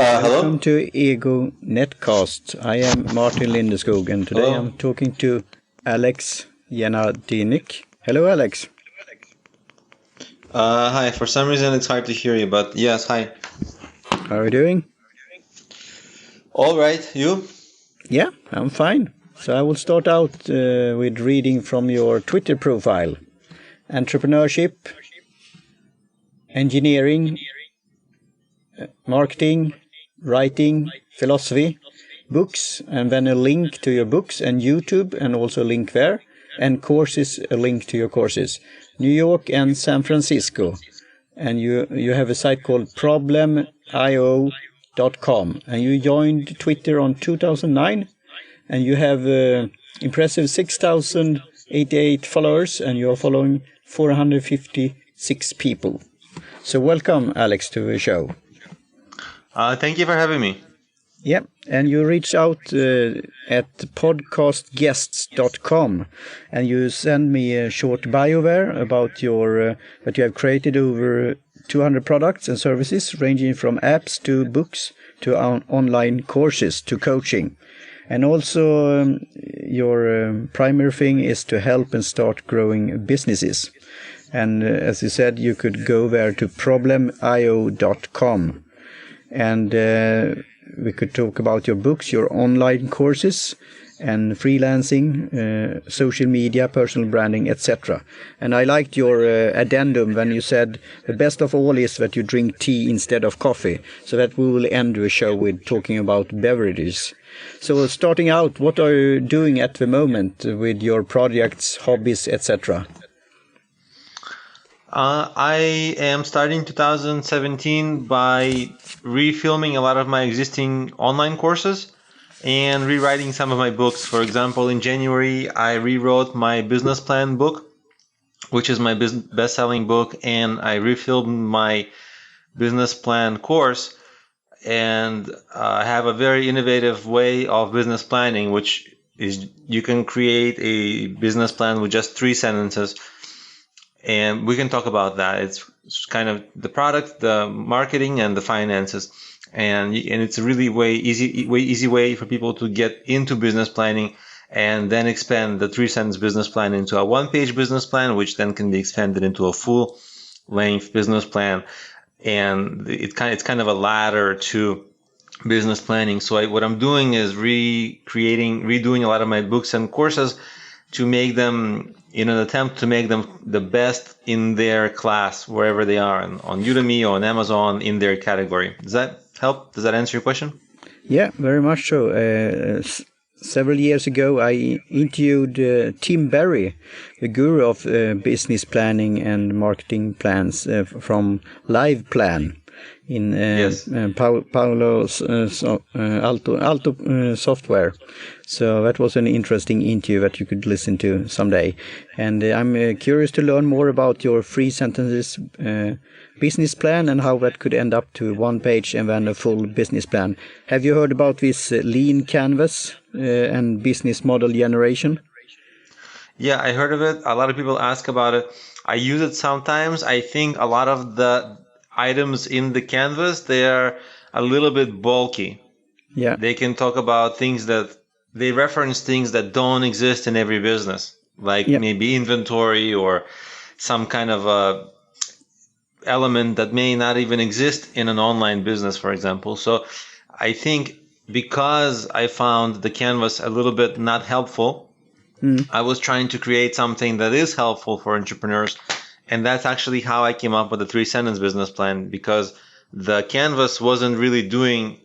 Welcome Hello. to Ego Netcast. I am Martin Lindeskog, and today Hello. I'm talking to Alex Genadinik. Hello, Alex. Hi. For some reason, it's hard to hear you, but yes, hi. How are you doing? All right. You? Yeah, I'm fine. So I will start out with reading from your Twitter profile. Entrepreneurship, engineering, marketing, writing, philosophy, books, and then a link to your books, and YouTube, and also a link there, and courses, a link to your courses. New York and San Francisco. And you have a site called problemio.com, and you joined Twitter on 2009, and you have impressive 6,088 followers, and you are following 456 people. So welcome, Alex, to the show. Thank you for having me. Yeah, and you reach out at podcastguests.com, and you send me a short bio there about your that you have created over 200 products and services, ranging from apps to books to online courses to coaching. And also your primary thing is to help and start growing businesses. And as you said, you could go there to problemio.com. And we could talk about your books, your online courses, and freelancing, social media, personal branding, etc. And I liked your addendum when you said the best of all is that you drink tea instead of coffee. So that we will end the show with talking about beverages. So starting out, what are you doing at the moment with your projects, hobbies, etc.? I am starting 2017 by refilming a lot of my existing online courses and rewriting some of my books. For example, in January, I rewrote my business plan book, which is my best-selling book, and I refilmed my business plan course. And I have a very innovative way of business planning, which is you can create a business plan with just 3 sentences. And we can talk about that. It's kind of the product, the marketing, and the finances. And it's a really easy way for people to get into business planning and then expand the 3-sentence business plan into a 1-page business plan, which then can be expanded into a full-length business plan. And it's kind of a ladder to business planning. So what I'm doing is redoing a lot of my books and courses to make them, in an attempt to make them the best in their class, wherever they are, on Udemy or on Amazon, in their category. Does that help? Does that answer your question? Yeah, very much so. Several years ago, I interviewed Tim Berry, the guru of business planning and marketing plans from Live Plan in Paolo's Alto software. So that was an interesting interview that you could listen to someday. And I'm curious to learn more about your 3 sentences business plan and how that could end up to 1 page and then a full business plan. Have you heard about this lean canvas and business model generation? Yeah, I heard of it. A lot of people ask about it. I use it sometimes. I think a lot of the items in the canvas, they are a little bit bulky. Yeah. They can talk about things they reference things that don't exist in every business, like maybe inventory or some kind of element that may not even exist in an online business, for example. So I think because I found the canvas a little bit not helpful, I was trying to create something that is helpful for entrepreneurs. And that's actually how I came up with the 3-sentence business plan, because the canvas wasn't really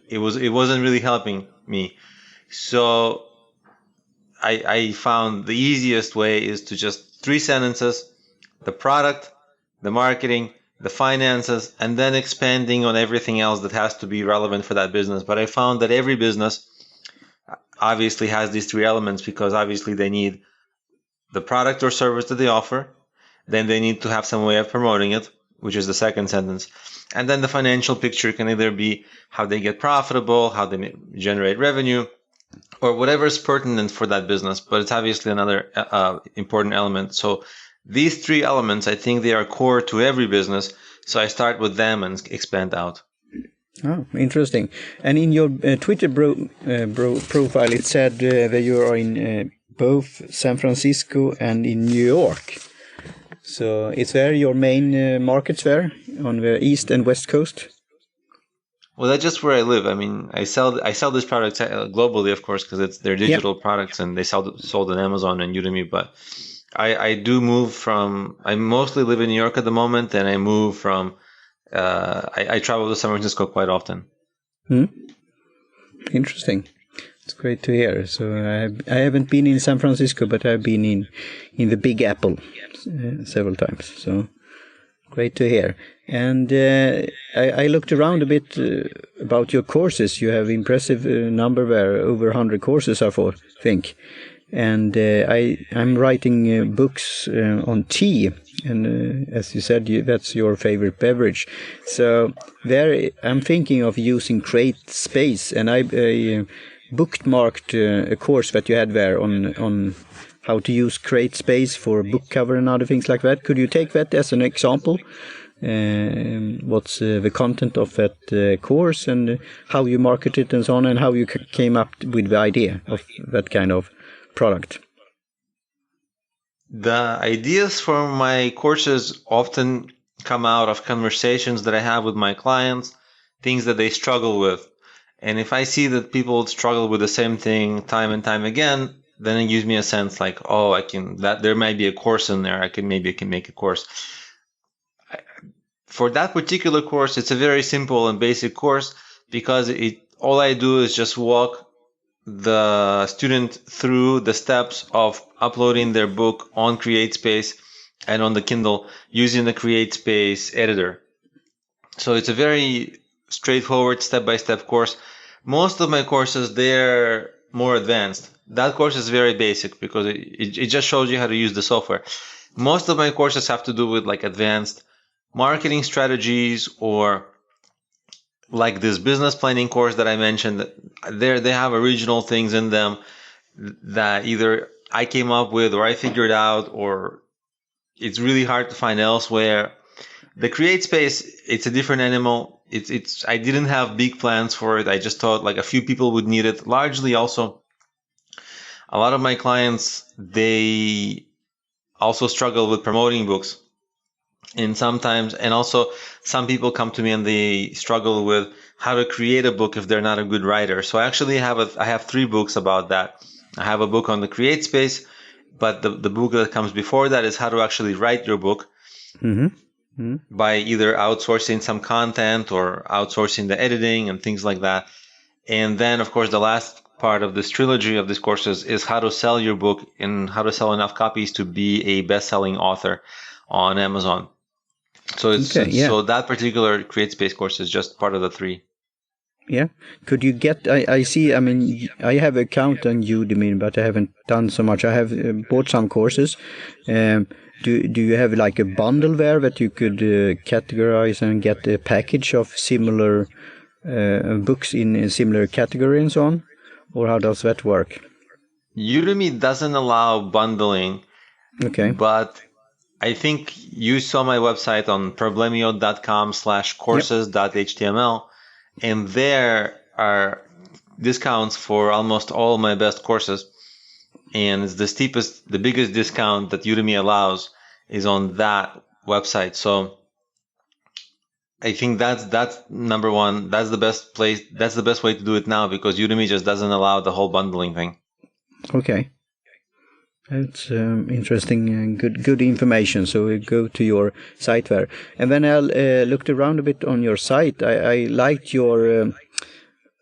it wasn't really helping me. So I found the easiest way is to just 3 sentences, the product, the marketing, the finances, and then expanding on everything else that has to be relevant for that business. But I found that every business obviously has these 3 elements, because obviously they need the product or service that they offer. Then they need to have some way of promoting it, which is the 2nd sentence. And then the financial picture can either be how they get profitable, how they generate revenue, or whatever is pertinent for that business. But it's obviously another important element. So these 3 elements, I think they are core to every business. So I start with them and expand out. Oh, interesting. And in your Twitter profile, it said that you are in both San Francisco and in New York. So is there your main markets there on the East and West Coast? Well, that's just where I live. I mean, I sell these products globally, of course, because they're digital products and they sold on Amazon and Udemy. But I do move from. I mostly live in New York at the moment, and I move from. I travel to San Francisco quite often. Interesting. It's great to hear. So I haven't been in San Francisco, but I've been in the Big Apple several times. So great to hear. And I looked around a bit about your courses. You have impressive number there, over 100 courses, I think. And I'm writing books on tea. And as you said, that's your favorite beverage. So there I'm thinking of using Create Space. And I bookmarked a course that you had there on how to use Create Space for book cover and other things like that. Could you take that as an example? What's the content of that course and how you market it and so on, and how you came up with the idea of that kind of product? The ideas for my courses often come out of conversations that I have with my clients, things that they struggle with. And if I see that people struggle with the same thing time and time again, then it gives me a sense like, oh, there might be a course in there. I can make a course. For that particular course, it's a very simple and basic course because all I do is just walk the student through the steps of uploading their book on CreateSpace and on the Kindle using the CreateSpace editor. So it's a very straightforward step-by-step course. Most of my courses, they're more advanced. That course is very basic because it just shows you how to use the software. Most of my courses have to do with like advanced marketing strategies, or like this business planning course that I mentioned. They have original things in them that either I came up with or I figured out, or it's really hard to find elsewhere. The CreateSpace, it's a different animal. I didn't have big plans for it. I just thought like a few people would need it. Largely also, a lot of my clients, they also struggle with promoting books. And also some people come to me and they struggle with how to create a book if they're not a good writer. So I actually I have 3 books about that. I have a book on the CreateSpace, but the book that comes before that is how to actually write your book by either outsourcing some content or outsourcing the editing and things like that. And then, of course, the last part of this trilogy of these courses is how to sell your book and how to sell enough copies to be a best-selling author on Amazon. So so that particular CreateSpace course is just part of the 3. Yeah. Could you get, I see, I mean, I have an account on Udemy, but I haven't done so much. I have bought some courses. Do you have like a bundle there that you could categorize and get a package of similar books in a similar category and so on? Or how does that work? Udemy doesn't allow bundling. Okay. But I think you saw my website on problemio.com/courses.html, and there are discounts for almost all my best courses. And it's the biggest discount that Udemy allows is on that website. So I think that's number one. That's the best place. That's the best way to do it now because Udemy just doesn't allow the whole bundling thing. Okay. It's interesting and good information. So we go to your site there. And then I looked around a bit on your site. I liked your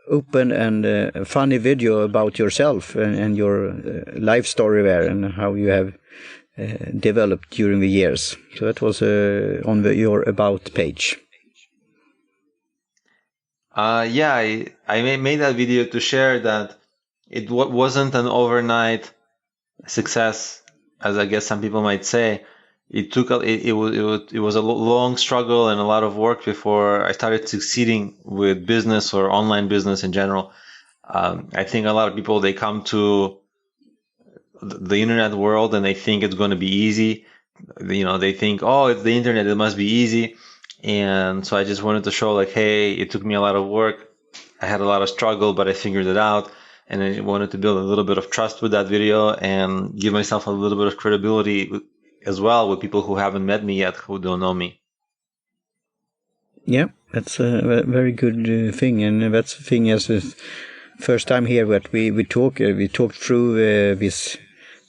open and funny video about yourself and your life story there and how you have developed during the years. So that was on your About page. I made that video to share that it wasn't an overnight success, as I guess some people might say. It was a long struggle and a lot of work before I started succeeding with business or online business in general. I think a lot of people, they come to the internet world and they think it's going to be easy. They think, oh, it's the internet, it must be easy. And so I just wanted to show like, hey, it took me a lot of work. I had a lot of struggle, but I figured it out. And I wanted to build a little bit of trust with that video and give myself a little bit of credibility as well with people who haven't met me yet, who don't know me. Yeah, that's a very good thing. And that's the thing as the first time here that we talked through this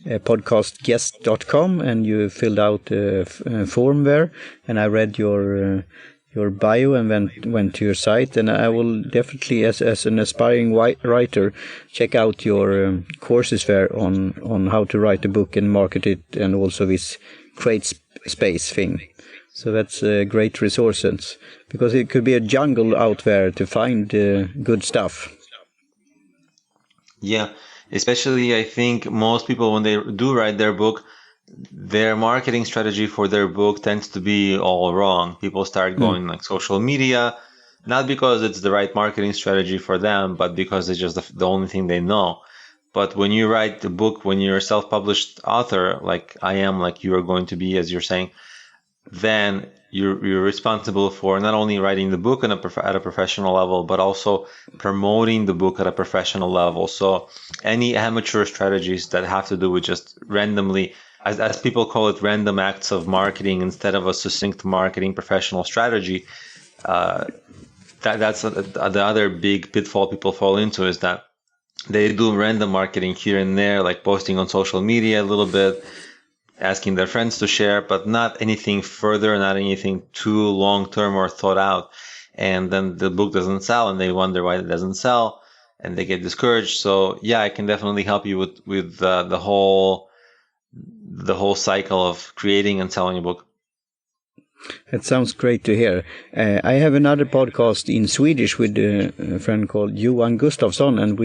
podcastguest.com, and you filled out a form there, and I read your bio and then went to your site, and I will definitely, as an aspiring writer, check out your courses there on how to write a book and market it, and also this create space thing. So that's great resources, because it could be a jungle out there to find good stuff. Yeah, especially I think most people, when they do write their book, their marketing strategy for their book tends to be all wrong. People start going like social media, not because it's the right marketing strategy for them, but because it's just the only thing they know. But when you write the book, when you're a self-published author, like I am, like you are going to be, as you're saying, then you're responsible for not only writing the book at a professional level, but also promoting the book at a professional level. So any amateur strategies that have to do with just randomly, as people call it, random acts of marketing instead of a succinct marketing professional strategy, that's the other big pitfall people fall into, is that they do random marketing here and there, like posting on social media a little bit, asking their friends to share, but not anything further, not anything too long-term or thought out. And then the book doesn't sell, and they wonder why it doesn't sell, and they get discouraged. So yeah, I can definitely help you with the whole cycle of creating and selling a book. That sounds great to hear. I have another podcast in Swedish with a friend called Johan Gustafsson, and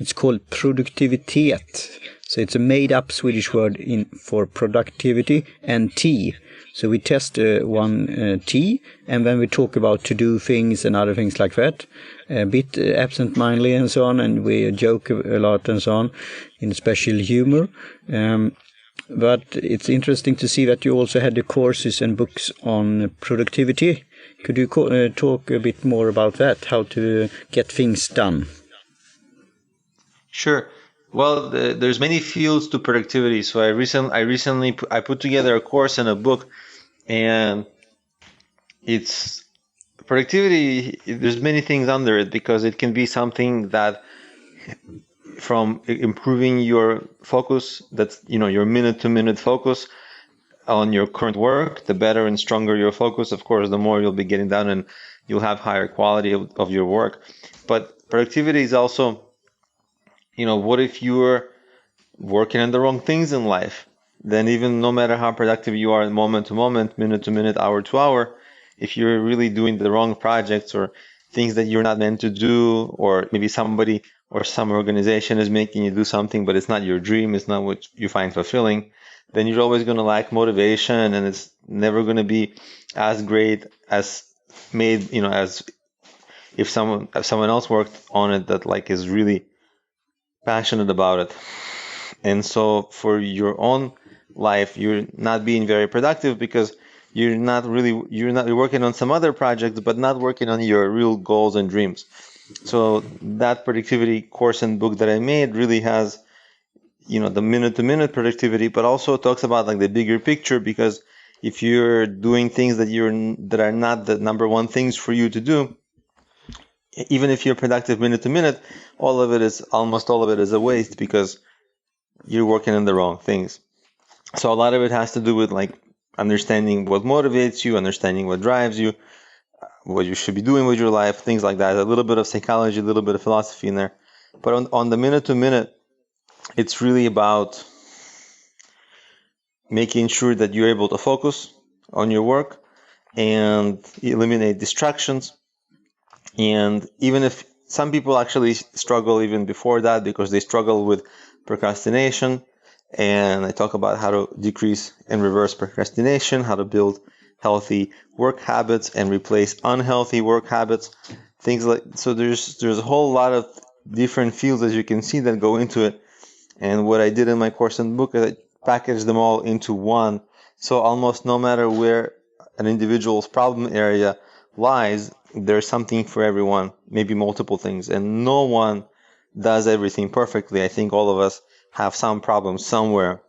it's called Produktivitet. So it's a made-up Swedish word for productivity and tea. So we test one tea, and then we talk about to-do things and other things like that, a bit absent-mindedly and so on, and we joke a lot and so on, in special humor. But it's interesting to see that you also had the courses and books on productivity. Could you talk a bit more about that, how to get things done? Sure. Well, there's many fields to productivity. So I recently put together a course and a book, and it's productivity. There's many things under it, because it can be something that, from improving your focus, that's, your minute-to-minute focus on your current work, the better and stronger your focus, of course, the more you'll be getting done, and you'll have higher quality of your work. But productivity is also, what if you're working on the wrong things in life? Then even no matter how productive you are moment to moment, minute to minute, hour to hour, if you're really doing the wrong projects or things that you're not meant to do, or maybe somebody or some organization is making you do something, but it's not your dream, it's not what you find fulfilling, then you're always going to lack motivation, and it's never going to be as great as as if someone else worked on it that is really passionate about it. And so for your own life, you're not being very productive, because you're working on some other projects, but not working on your real goals and dreams. So that productivity course and book that I made really has, the minute-to-minute productivity, but also talks about the bigger picture, because if you're doing things that are not the number one things for you to do, even if you're productive minute-to-minute, almost all of it is a waste, because you're working on the wrong things. So a lot of it has to do with understanding what motivates you, understanding what drives you, what you should be doing with your life, things like that. A little bit of psychology, a little bit of philosophy in there. But on the minute-to-minute, it's really about making sure that you're able to focus on your work and eliminate distractions. And even if some people actually struggle even before that, because they struggle with procrastination, and I talk about how to decrease and reverse procrastination, how to build healthy work habits and replace unhealthy work habits, so there's a whole lot of different fields, as you can see, that go into it. And what I did in my course and book is I packaged them all into one. So almost no matter where an individual's problem area lies, there's something for everyone, maybe multiple things, and no one does everything perfectly. I think all of us have some problems somewhere